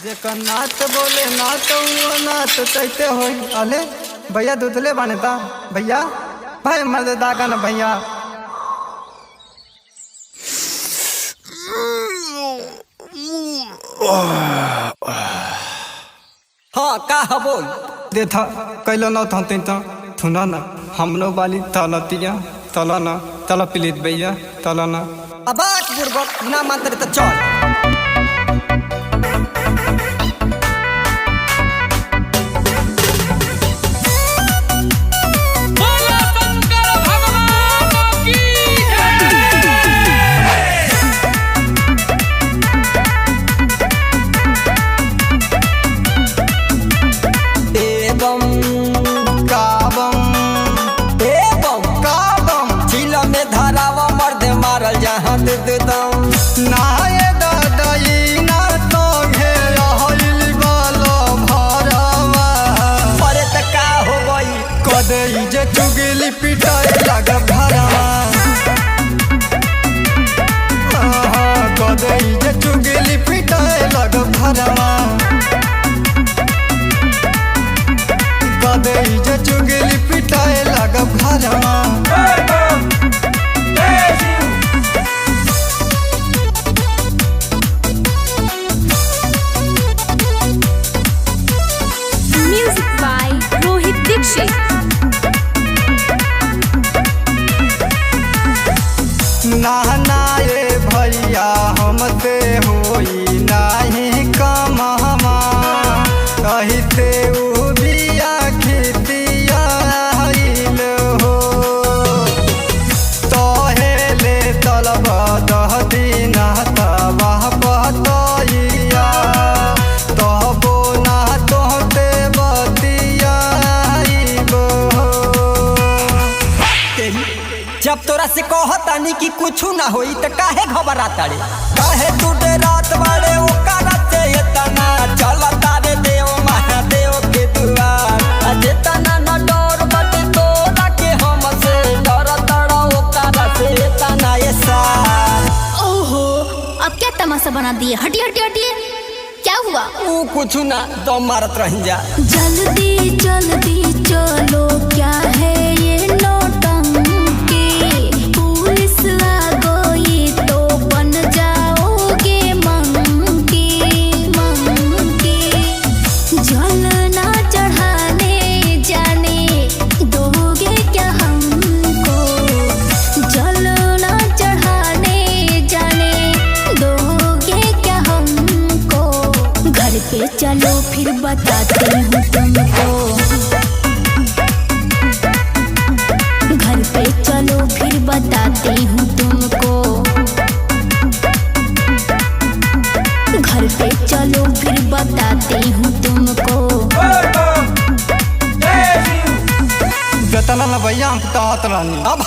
जेकर नात बोले नात वो नात तैते होई। अले भैया दूधले बाने ता भैया भाई मर्द दागा ना भैया। हाँ का बोल दे था कैलो न था तो थुना ना हमनो बाली तलतिया तला ना तला प्लीज भैया तला ना अबाक बुर्बक ना मानते तो चल। नाये दादाई ना तो घेरहिल बालो भरवा परे त का हो गई कदई जे चुगली पिटाई लग भरवा कदई जे चुगली पिटाई लग भरवा कदई जे चुगली पिटाई लग भरवा। नहनाए भैया हमते होई नाही कमहमा कहिते उ बिया खितिया हईल हो तहेले तलब दह दिन तबा बतैया तबो ना तोहते बतिया जब तोरा से कहतानी कि कुछ ना होई त काहे घबराता रे काहे तू रात वाले ओकरा से इतना चलता रे देव महादेव के दुआर अजेतना न डर बटे तोरा के हम से डरता ओकरा से इतना ऐसा। ओहो अब क्या तमाशा बना दिए। हटिए हटिए हटिए क्या हुआ? वो कुछ ना तो मारत रह जा। जल्दी जल्दी चलो क्या है ये चलो फिर बताती हूँ तुमको। घर पे चलो फिर बताती हूँ तुमको। घर पे चलो फिर बताती हूँ तुमको। बेतना ना भैया हम तो अब